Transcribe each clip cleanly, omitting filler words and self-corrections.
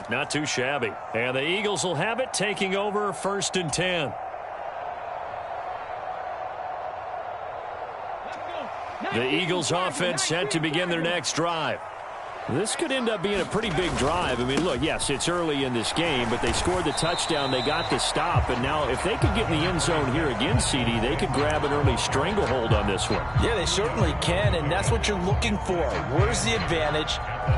Not too shabby. And the Eagles will have it, taking over 1st and 10. The Eagles offense set to begin their next drive. This could end up being a pretty big drive. I mean, look, yes, it's early in this game, but they scored the touchdown. They got the stop. And now if they could get in the end zone here again, CD, they could grab an early stranglehold on this one. Yeah, they certainly can, and that's what you're looking for. Where's the advantage?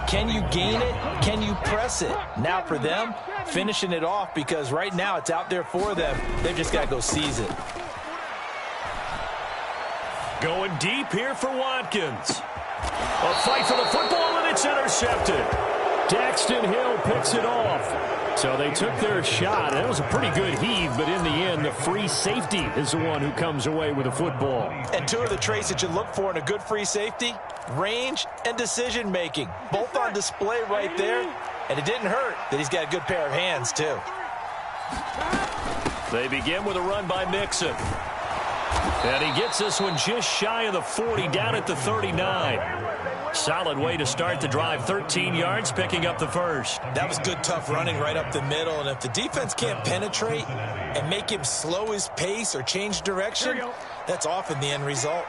Can you gain it? Can you press it? Now for them, finishing it off, because right now it's out there for them. They've just got to go seize it. Going deep here for Watkins. A fight for the football, and it's intercepted. Daxton Hill picks it off. So they took their shot. That was a pretty good heave, but in the end, the free safety is the one who comes away with the football. And two of the traits that you look for in a good free safety, range and decision-making. Both on display right there, and it didn't hurt that he's got a good pair of hands, too. They begin with a run by Mixon. And he gets this one just shy of the 40, down at the 39. Solid way to start the drive. 13 yards, picking up the first. That was good, tough running right up the middle. And if the defense can't penetrate and make him slow his pace or change direction, that's often the end result.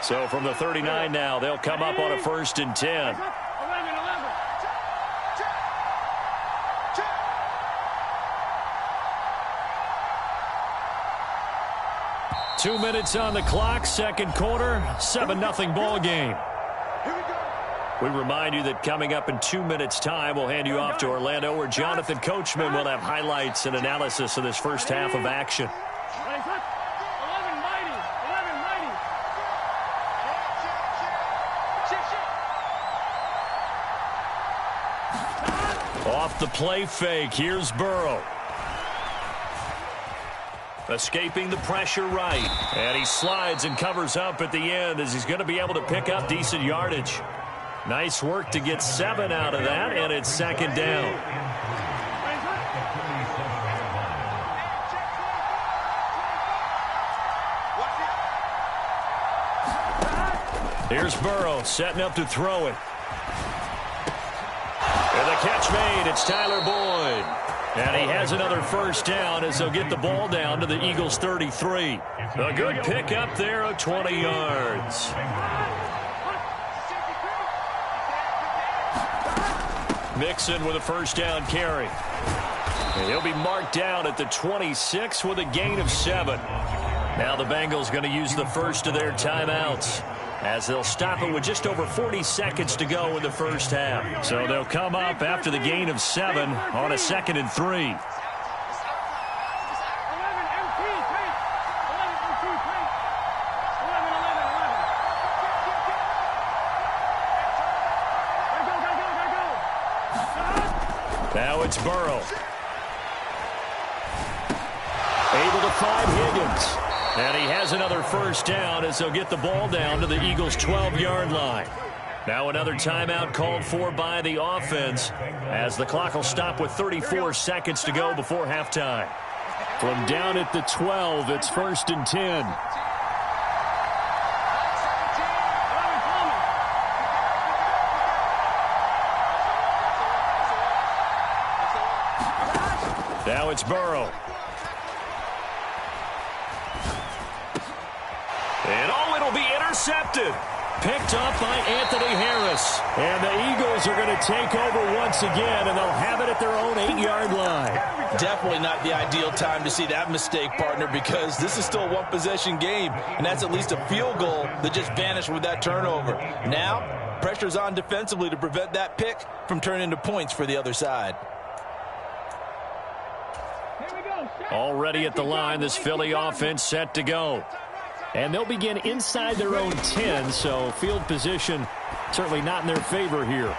So from the 39 now, they'll come up on a 1st and 10. 2 minutes on the clock, second quarter, 7-0 ball game. We remind you that coming up in 2 minutes' time, we'll hand you off to Orlando, where Jonathan Coachman will have highlights and analysis of this first half of action. Off the play fake, here's Burrow. Escaping the pressure right. And he slides and covers up at the end as he's going to be able to pick up decent yardage. Nice work to get 7 out of that, and it's 2nd down. Here's Burrow setting up to throw it. And the catch made. It's Tyler Boyd. And he has another first down as they'll get the ball down to the Eagles' 33. A good pickup there of 20 yards. Mixon with a first down carry. And he'll be marked down at the 26 with a gain of 7. Now the Bengals going to use the first of their timeouts, as they'll stop it with just over 40 seconds to go in the first half. So they'll come up after the gain of 7 on a 2nd and 3. Now it's Burrow. Able to find Higgins. And he has another first down as they'll get the ball down to the Eagles' 12-yard line. Now another timeout called for by the offense, as the clock will stop with 34 seconds to go before halftime. From down at the 12, it's 1st and 10. Now it's Burrow. And it'll be intercepted. Picked up by Anthony Harris. And the Eagles are going to take over once again, and they'll have it at their own 8-yard line. Definitely not the ideal time to see that mistake, partner, because this is still a one-possession game, and that's at least a field goal that just vanished with that turnover. Now, pressure's on defensively to prevent that pick from turning into points for the other side. Already at the line, this Philly offense set to go. And they'll begin inside their own 10, so field position certainly not in their favor here.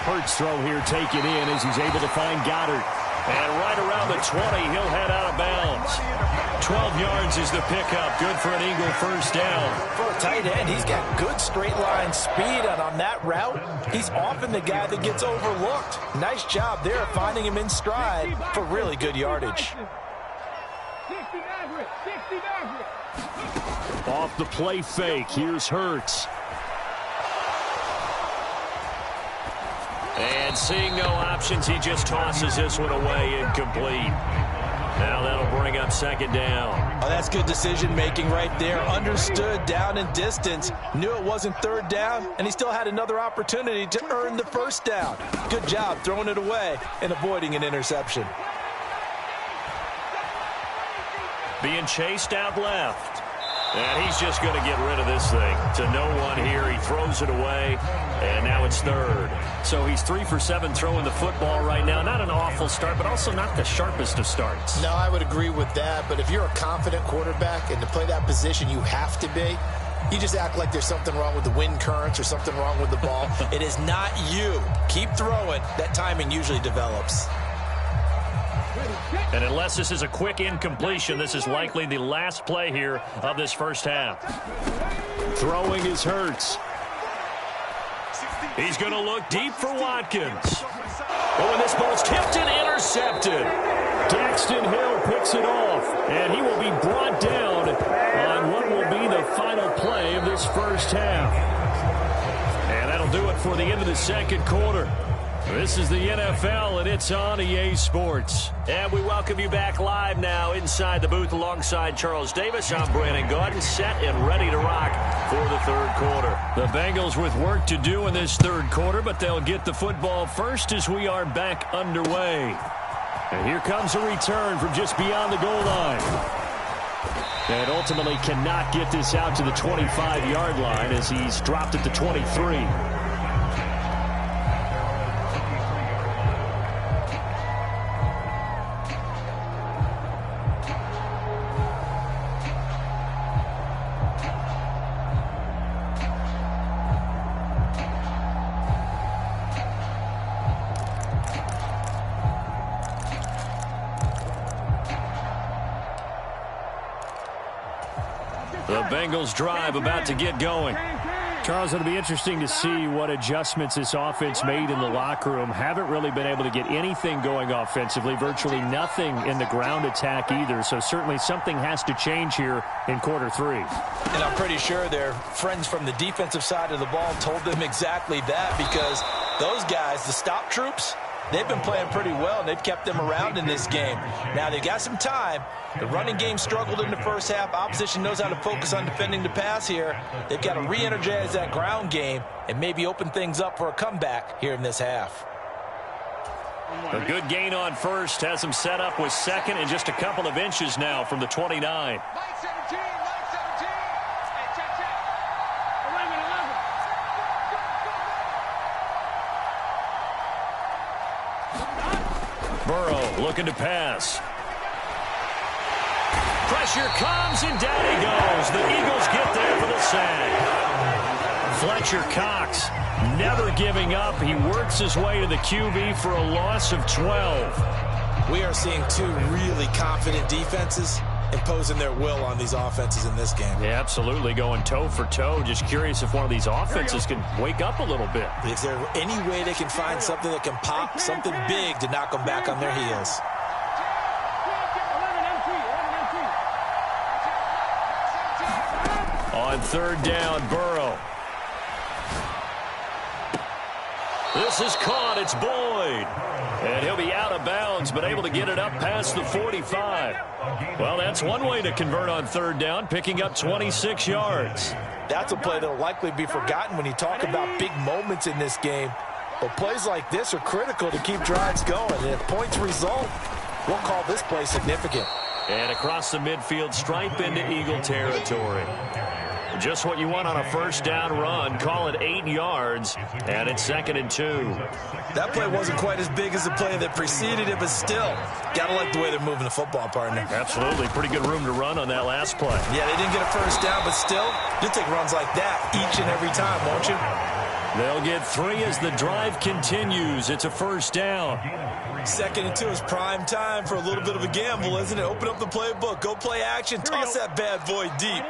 Hurts throw here taken in as he's able to find Goddard. And right around the 20, he'll head out of bounds. 12 yards is the pickup. Good for an Eagle first down. For a tight end, he's got good straight line speed, and on that route, he's often the guy that gets overlooked. Nice job there finding him in stride for really good yardage. Off the play fake, here's Hurts. And seeing no options, he just tosses this one away, incomplete. Now that'll bring up second down. Oh, that's good decision-making right there. Understood down and distance. Knew it wasn't third down, and he still had another opportunity to earn the first down. Good job throwing it away and avoiding an interception. Being chased out left. And he's just going to get rid of this thing. To no one here. He throws it away, and now it's third. So he's 3 for 7 throwing the football right now. Not an awful start, but also not the sharpest of starts. No, I would agree with that. But if you're a confident quarterback and to play that position you have to be, you just act like there's something wrong with the wind currents or something wrong with the ball. It is not you. Keep throwing. That timing usually develops. And unless this is a quick incompletion, this is likely the last play here of this first half. Throwing is Hurts. He's going to look deep for Watkins. Oh, and this ball's tipped and intercepted. Daxton Hill picks it off, and he will be brought down on what will be the final play of this first half. And that'll do it for the end of the second quarter. This is the NFL, and it's on EA Sports. And we welcome you back live now inside the booth alongside Charles Davis. I'm Brandon Gaudin, set and ready to rock for the third quarter. The Bengals with work to do in this third quarter, but they'll get the football first as we are back underway. And here comes a return from just beyond the goal line. And ultimately cannot get this out to the 25-yard line as he's dropped at the 23. The Bengals drive about to get going. Charles, it'll be interesting to see what adjustments this offense made in the locker room. Haven't really been able to get anything going offensively, virtually nothing in the ground attack either. So certainly something has to change here in quarter three. And I'm pretty sure their friends from the defensive side of the ball told them exactly that, because those guys, the stop troops, they've been playing pretty well, and they've kept them around in this game. Now, they've got some time. The running game struggled in the first half. Opposition knows how to focus on defending the pass here. They've got to re-energize that ground game and maybe open things up for a comeback here in this half. A good gain on first has them set up with second and just a couple of inches now from the 29. Burrow looking to pass. Pressure comes, and down he goes. The Eagles get there for the sack. Fletcher Cox never giving up. He works his way to the QB for a loss of 12. We are seeing two really confident defenses imposing their will on these offenses in this game. Yeah, absolutely, going toe for toe. Just curious if one of these offenses can wake up a little bit. Is there any way they can find something that can pop, something big to knock them back on their heels? On third down, Burrow. This is caught. It's Boyd. And he'll be out of bounds, but able to get it up past the 45. Well, that's one way to convert on third down, picking up 26 yards. That's a play that will likely be forgotten when you talk about big moments in this game. But plays like this are critical to keep drives going. And if points result, we'll call this play significant. And across the midfield, stripe into Eagle territory. Just what you want on a first down run. Call it 8 yards, and it's 2nd and 2. That play wasn't quite as big as the play that preceded it, but still, gotta like the way they're moving the football, partner. Absolutely. Pretty good room to run on that last play. Yeah, they didn't get a first down, but still, you'll take runs like that each and every time, won't you? They'll get 3 as the drive continues. It's a first down. 2nd and 2 is prime time for a little bit of a gamble, isn't it? Open up the playbook, go play action, toss that bad boy deep.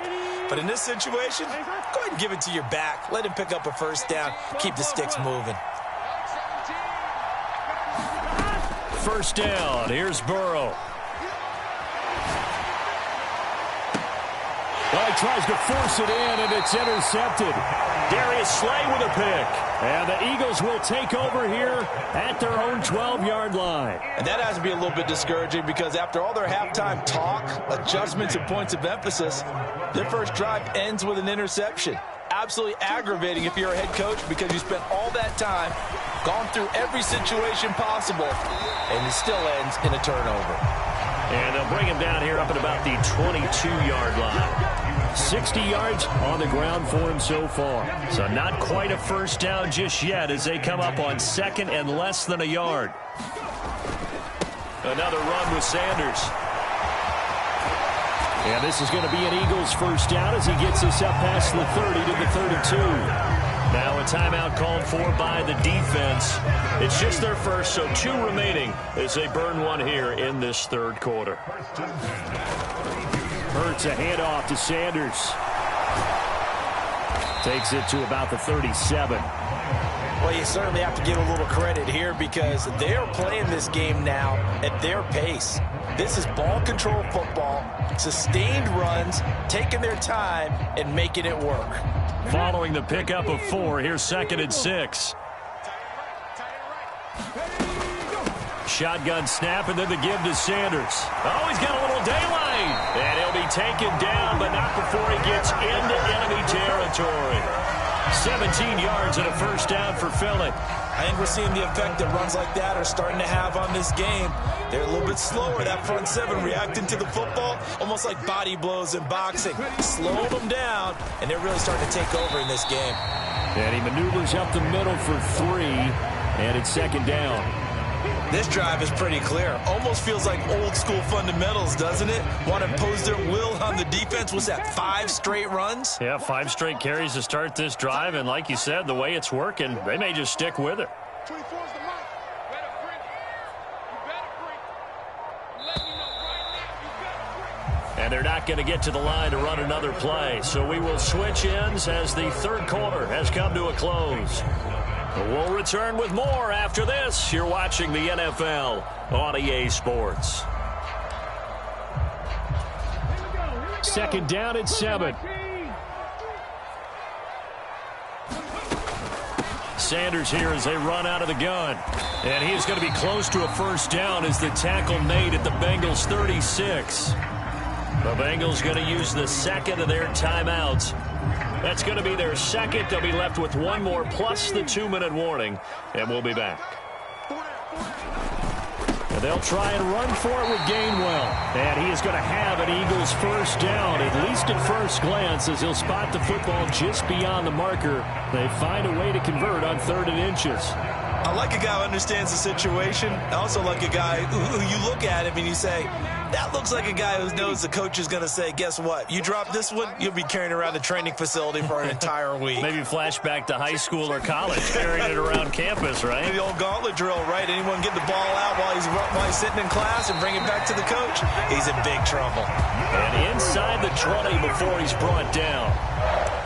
But in this situation, go ahead and give it to your back. Let him pick up a first down. Keep the sticks moving. First down. Here's Burrow. Well, he tries to force it in, and it's intercepted. Darius Slay with a pick. And the Eagles will take over here at their own 12-yard line. And that has to be a little bit discouraging because after all their halftime talk, adjustments, and points of emphasis, their first drive ends with an interception. Absolutely aggravating if you're a head coach because you spent all that time, gone through every situation possible, and it still ends in a turnover. And they'll bring him down here up at about the 22-yard line. 60 yards on the ground for him so far. So not quite a first down just yet as they come up on second and less than a yard. Another run with Sanders. And this is going to be an Eagles first down as he gets us up past the 30 to the 32. Now a timeout called for by the defense. It's just their first, so 2 remaining as they burn one here in this third quarter. Hurts a handoff to Sanders. Takes it to about the 37. Well, you certainly have to give a little credit here because they're playing this game now at their pace. This is ball control football, sustained runs, taking their time and making it work. Following the pickup of 4, here's 2nd and 6. Shotgun snap and then the give to Sanders. Oh, he's got a little daylight. And he'll be taken down, but not before he gets into enemy territory. 17 yards and a first down for Philly. I think we're seeing the effect that runs like that are starting to have on this game. They're a little bit slower, that front 7, reacting to the football, almost like body blows in boxing. Slow them down, and they're really starting to take over in this game. And he maneuvers up the middle for 3, and it's 2nd down. This drive is pretty clear. Almost feels like old school fundamentals, doesn't it? Want to impose their will on the defense. Was that 5 straight runs? Yeah, 5 straight carries to start this drive. And like you said, the way it's working, they may just stick with it. And they're not going to get to the line to run another play. So we will switch ends as the third quarter has come to a close. We'll return with more after this. You're watching the NFL on EA Sports. 2nd down at 7. Sanders here as they run out of the gun. And he is going to be close to a first down as the tackle made at the Bengals 36. The Bengals going to use the second of their timeouts. That's going to be their second. They'll be left with 1 more plus the 2-minute warning, and we'll be back. And they'll try and run for it with Gainwell. And he is going to have an Eagles first down, at least at first glance, as he'll spot the football just beyond the marker. They find a way to convert on 3rd and inches. I like a guy who understands the situation. I also like a guy who you look at him and you say, that looks like a guy who knows the coach is going to say, guess what? You drop this one, you'll be carrying around the training facility for an entire week. Maybe flashback to high school or college, carrying it around campus, right? Maybe the old gauntlet drill, right? Anyone get the ball out while he's sitting in class and bring it back to the coach? He's in big trouble. And inside the 20 before he's brought down.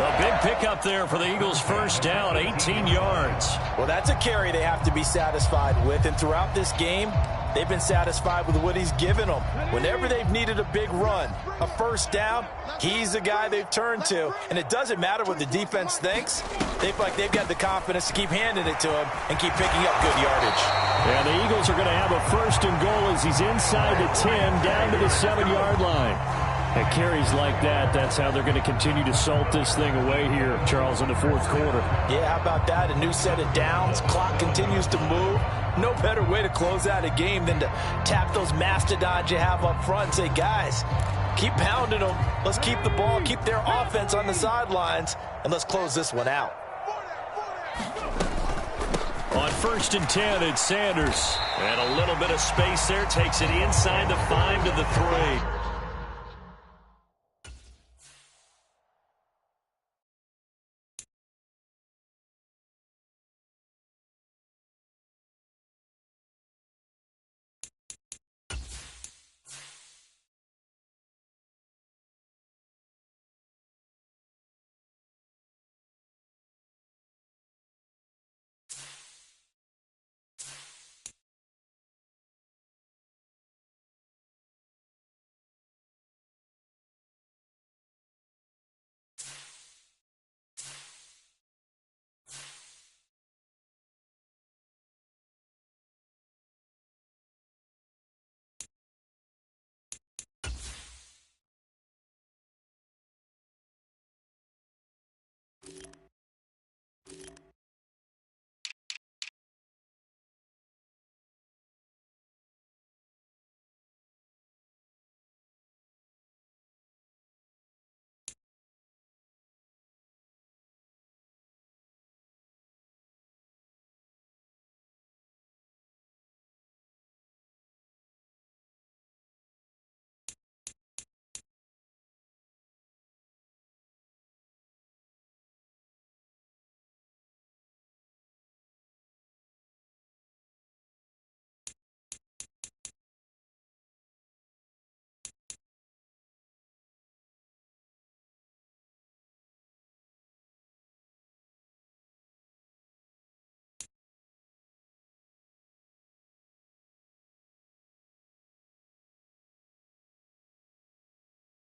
A big pickup there for the Eagles first down, 18 yards. Well, that's a carry they have to be satisfied with. And throughout this game, they've been satisfied with what he's given them. Whenever they've needed a big run, a first down, he's the guy they've turned to. And it doesn't matter what the defense thinks. They feel like they've got the confidence to keep handing it to him and keep picking up good yardage. Yeah, the Eagles are going to have a first and goal as he's inside the 10, down to the 7-yard line. And carries like that, that's how they're going to continue to salt this thing away here, Charles, in the fourth quarter. Yeah, how about that? A new set of downs. Clock continues to move. No better way to close out a game than to tap those mastodons you have up front and say, guys, keep pounding them. Let's keep the ball, keep their offense on the sidelines, and let's close this one out. On 1st and 10, it's Sanders. And a little bit of space there. Takes it inside the 5 to the 3.